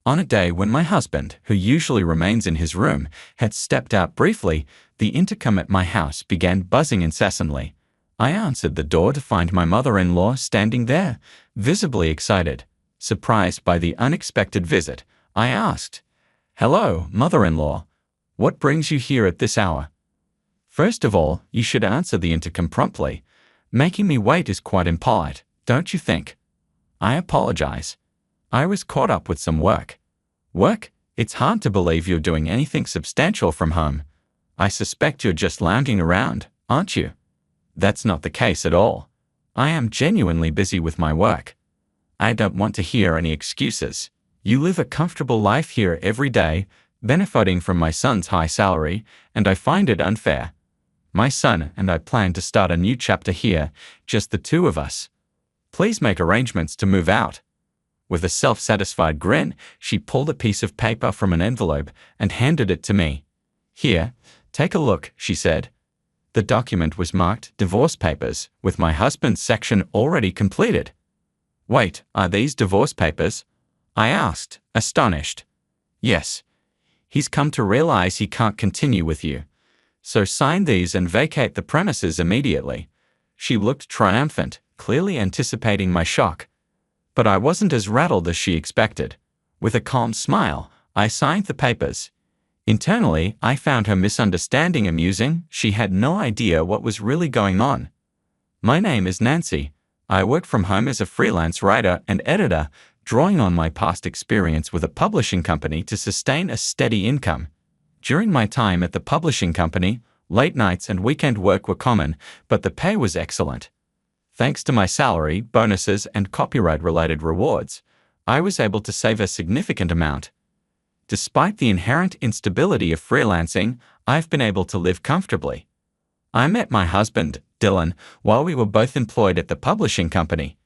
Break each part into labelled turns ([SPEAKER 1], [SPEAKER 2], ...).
[SPEAKER 1] On a day when my husband, who usually remains in his room, had stepped out briefly, the intercom at my house began buzzing incessantly. I answered the door to find my mother-in-law standing there, visibly excited. Surprised by the unexpected visit, I asked, "Hello, mother-in-law. What brings you here at this hour?" "First of all, you should answer the intercom promptly. Making me wait is quite impolite, don't you think?" "I apologize. I was caught up with some work." "Work? It's hard to believe you're doing anything substantial from home. I suspect you're just lounging around, aren't you?" "That's not the case at all. I am genuinely busy with my work." "I don't want to hear any excuses. You live a comfortable life here every day, benefiting from my son's high salary, and I find it unfair. My son and I plan to start a new chapter here, just the two of us. Please make arrangements to move out." With a self-satisfied grin, she pulled a piece of paper from an envelope and handed it to me. "Here, take a look," she said. The document was marked Divorce Papers, with my husband's section already completed. "Wait, are these divorce papers?" I asked, astonished. "Yes. He's come to realize he can't continue with you. So sign these and vacate the premises immediately." She looked triumphant, clearly anticipating my shock. But I wasn't as rattled as she expected. With a calm smile, I signed the papers. Internally, I found her misunderstanding amusing. She had no idea what was really going on. "My name is Nancy. I work from home as a freelance writer and editor, drawing on my past experience with a publishing company to sustain a steady income. During my time at the publishing company, late nights and weekend work were common, but the pay was excellent. Thanks to my salary, bonuses, and copyright-related rewards, I was able to save a significant amount. Despite the inherent instability of freelancing, I've been able to live comfortably. I met my husband, Dylan, while we were both employed at the publishing company.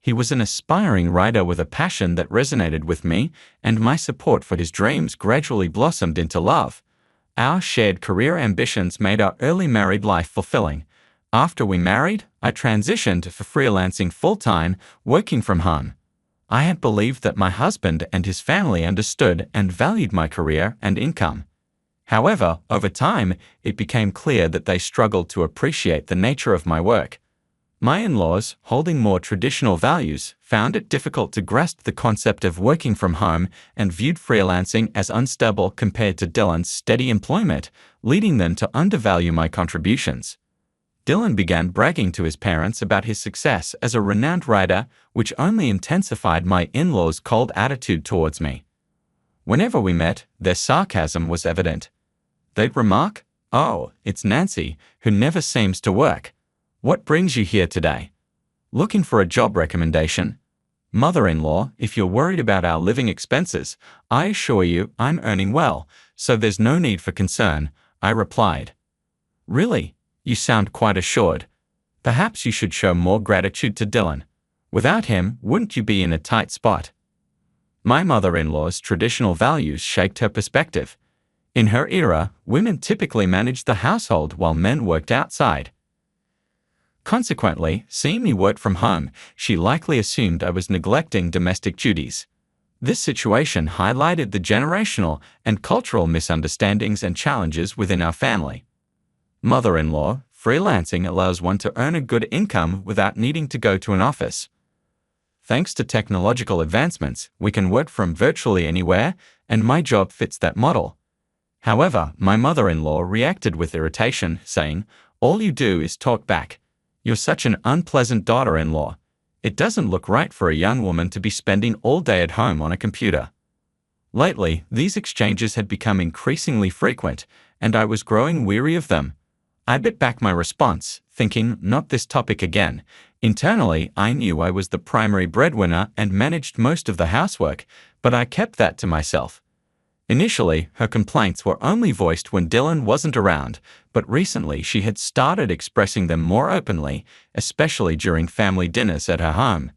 [SPEAKER 1] He was an aspiring writer with a passion that resonated with me, and my support for his dreams gradually blossomed into love. Our shared career ambitions made our early married life fulfilling. After we married, I transitioned for freelancing full-time, working from home. I had believed that my husband and his family understood and valued my career and income. However, over time, it became clear that they struggled to appreciate the nature of my work. My in-laws, holding more traditional values, found it difficult to grasp the concept of working from home and viewed freelancing as unstable compared to Dylan's steady employment, leading them to undervalue my contributions. Dylan began bragging to his parents about his success as a renowned writer, which only intensified my in-laws' cold attitude towards me. Whenever we met, their sarcasm was evident. They'd remark, "Oh, it's Nancy, who never seems to work. What brings you here today? Looking for a job recommendation?" "Mother-in-law, if you're worried about our living expenses, I assure you I'm earning well, so there's no need for concern," I replied. "Really? You sound quite assured. Perhaps you should show more gratitude to Dylan. Without him, wouldn't you be in a tight spot?" My mother-in-law's traditional values shaped her perspective. In her era, women typically managed the household while men worked outside. Consequently, seeing me work from home, she likely assumed I was neglecting domestic duties. This situation highlighted the generational and cultural misunderstandings and challenges within our family. Mother-in-law, freelancing allows one to earn a good income without needing to go to an office. Thanks to technological advancements, we can work from virtually anywhere, and my job fits that model. However, my mother-in-law reacted with irritation, saying, "All you do is talk back. You're such an unpleasant daughter-in-law. It doesn't look right for a young woman to be spending all day at home on a computer." Lately, these exchanges had become increasingly frequent, and I was growing weary of them. I bit back my response, thinking, not this topic again. Internally, I knew I was the primary breadwinner and managed most of the housework, but I kept that to myself. Initially, her complaints were only voiced when Dylan wasn't around, but recently she had started expressing them more openly, especially during family dinners at her home.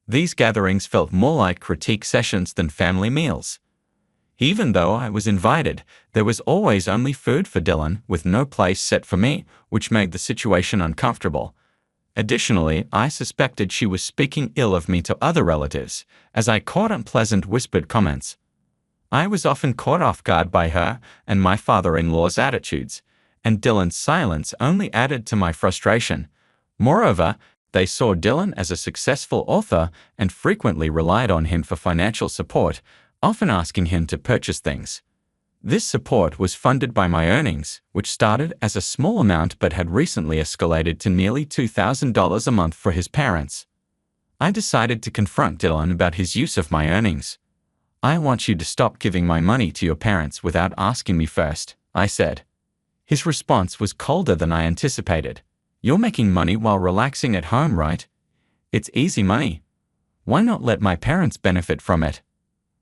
[SPEAKER 1] These gatherings felt more like critique sessions than family meals. Even though I was invited, there was always only food for Dylan, with no place set for me, which made the situation uncomfortable. Additionally, I suspected she was speaking ill of me to other relatives, as I caught unpleasant whispered comments. I was often caught off guard by her and my father-in-law's attitudes, and Dylan's silence only added to my frustration. Moreover, they saw Dylan as a successful author and frequently relied on him for financial support, often asking him to purchase things. This support was funded by my earnings, which started as a small amount but had recently escalated to nearly $2,000 a month for his parents. I decided to confront Dylan about his use of my earnings. "I want you to stop giving my money to your parents without asking me first," I said. His response was colder than I anticipated. "You're making money while relaxing at home, right? It's easy money. Why not let my parents benefit from it?"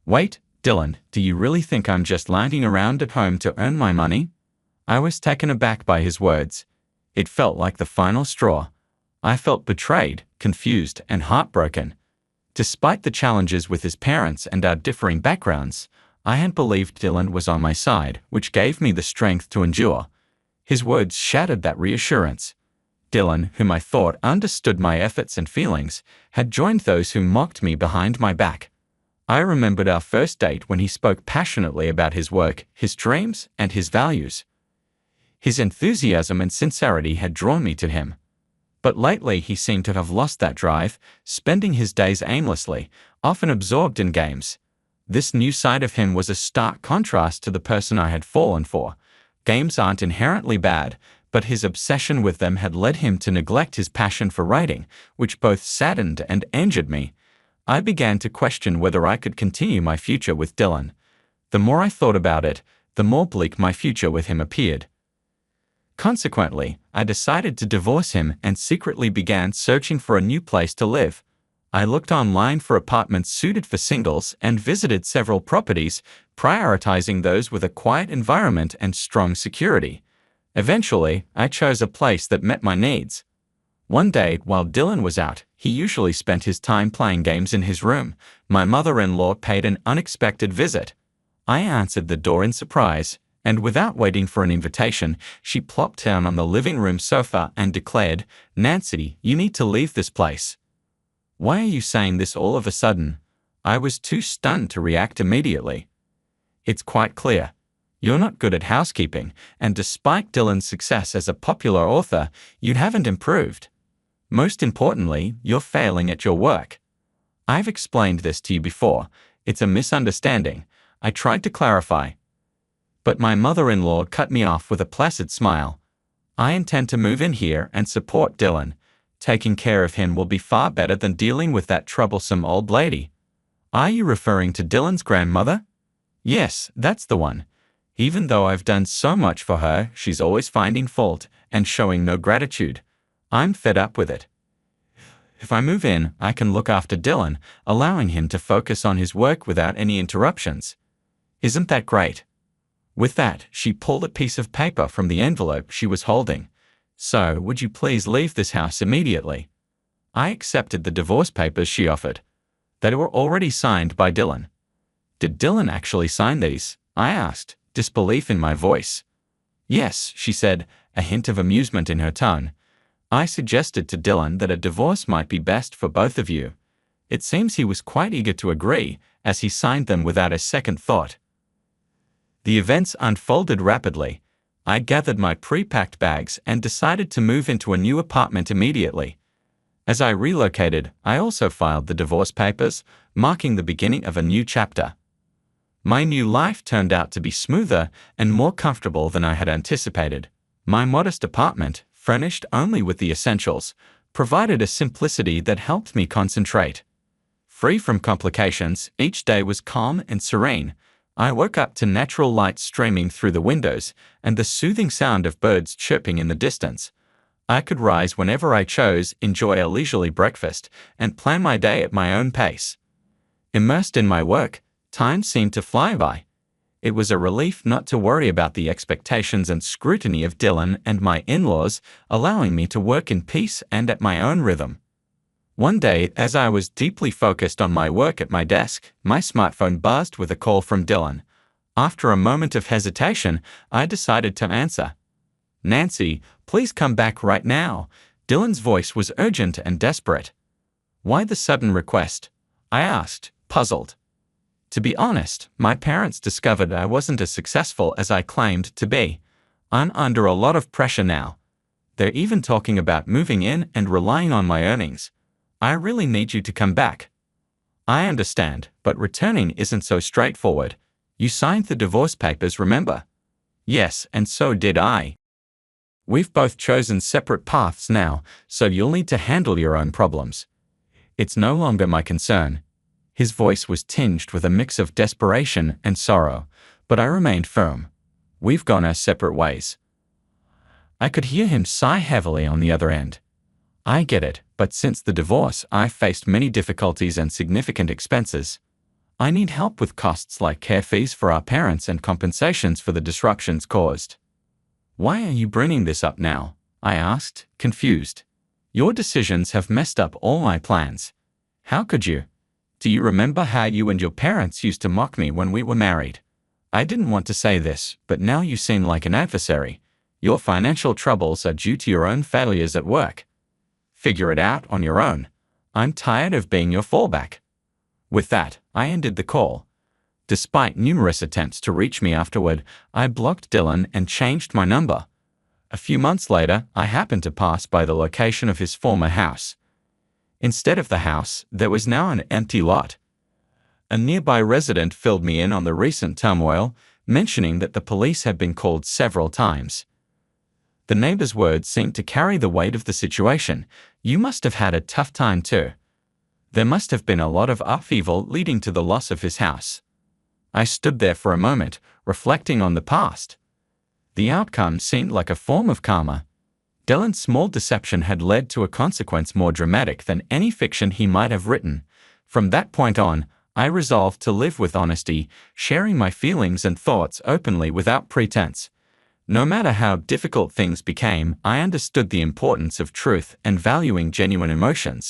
[SPEAKER 1] "Wait, Dylan, do you really think I'm just lounging around at home to earn my money?" I was taken aback by his words. It felt like the final straw. I felt betrayed, confused, and heartbroken. Despite the challenges with his parents and our differing backgrounds, I had believed Dylan was on my side, which gave me the strength to endure. His words shattered that reassurance. Dylan, whom I thought understood my efforts and feelings, had joined those who mocked me behind my back. I remembered our first date when he spoke passionately about his work, his dreams, and his values. His enthusiasm and sincerity had drawn me to him. But lately he seemed to have lost that drive, spending his days aimlessly, often absorbed in games. This new side of him was a stark contrast to the person I had fallen for. Games aren't inherently bad, but his obsession with them had led him to neglect his passion for writing, which both saddened and injured me. I began to question whether I could continue my future with Dylan. The more I thought about it, the more bleak my future with him appeared. Consequently, I decided to divorce him and secretly began searching for a new place to live. I looked online for apartments suited for singles and visited several properties, prioritizing those with a quiet environment and strong security. Eventually, I chose a place that met my needs. One day, while Dylan was out, he usually spent his time playing games in his room. My mother-in-law paid an unexpected visit. I answered the door in surprise, and without waiting for an invitation, she plopped down on the living room sofa and declared, "Nancy, you need to leave this place." "Why are you saying this all of a sudden?" I was too stunned to react immediately. "It's quite clear. You're not good at housekeeping, and despite Dylan's success as a popular author, you haven't improved. Most importantly, you're failing at your work. I've explained this to you before. It's a misunderstanding." I tried to clarify. But my mother-in-law cut me off with a placid smile. "I intend to move in here and support Dylan. Taking care of him will be far better than dealing with that troublesome old lady." "Are you referring to Dylan's grandmother?" "Yes, that's the one. Even though I've done so much for her, she's always finding fault and showing no gratitude. I'm fed up with it. If I move in, I can look after Dylan, allowing him to focus on his work without any interruptions. Isn't that great?" With that, she pulled a piece of paper from the envelope she was holding. "So, would you please leave this house immediately?" I accepted the divorce papers she offered. They were already signed by Dylan. "Did Dylan actually sign these?" I asked, disbelief in my voice. "Yes," she said, a hint of amusement in her tone. "I suggested to Dylan that a divorce might be best for both of you. It seems he was quite eager to agree, as he signed them without a second thought." The events unfolded rapidly. I gathered my pre-packed bags and decided to move into a new apartment immediately. As I relocated, I also filed the divorce papers, marking the beginning of a new chapter. My new life turned out to be smoother and more comfortable than I had anticipated. My modest apartment, furnished only with the essentials, provided a simplicity that helped me concentrate. Free from complications, each day was calm and serene. I woke up to natural light streaming through the windows and the soothing sound of birds chirping in the distance. I could rise whenever I chose, enjoy a leisurely breakfast, and plan my day at my own pace. Immersed in my work, time seemed to fly by. It was a relief not to worry about the expectations and scrutiny of Dylan and my in-laws, allowing me to work in peace and at my own rhythm. One day, as I was deeply focused on my work at my desk, my smartphone buzzed with a call from Dylan. After a moment of hesitation, I decided to answer. "Nancy, please come back right now." Dylan's voice was urgent and desperate. "Why the sudden request?" I asked, puzzled. To be honest, my parents discovered I wasn't as successful as I claimed to be. I'm under a lot of pressure now. They're even talking about moving in and relying on my earnings. I really need you to come back. I understand, but returning isn't so straightforward. You signed the divorce papers, remember? Yes, and so did I. We've both chosen separate paths now, so you'll need to handle your own problems. It's no longer my concern. His voice was tinged with a mix of desperation and sorrow, but I remained firm. We've gone our separate ways. I could hear him sigh heavily on the other end. I get it, but since the divorce, I've faced many difficulties and significant expenses. I need help with costs like care fees for our parents and compensations for the disruptions caused. Why are you bringing this up now? I asked, confused. Your decisions have messed up all my plans. How could you? Do you remember how you and your parents used to mock me when we were married? I didn't want to say this, but now you seem like an adversary. Your financial troubles are due to your own failures at work. Figure it out on your own. I'm tired of being your fallback. With that, I ended the call. Despite numerous attempts to reach me afterward, I blocked Dylan and changed my number. A few months later, I happened to pass by the location of his former house. Instead of the house, there was now an empty lot. A nearby resident filled me in on the recent turmoil, mentioning that the police had been called several times. The neighbor's words seemed to carry the weight of the situation. You must have had a tough time too. There must have been a lot of upheaval leading to the loss of his house. I stood there for a moment, reflecting on the past. The outcome seemed like a form of karma. Dylan's small deception had led to a consequence more dramatic than any fiction he might have written. From that point on, I resolved to live with honesty, sharing my feelings and thoughts openly without pretense. No matter how difficult things became, I understood the importance of truth and valuing genuine emotions.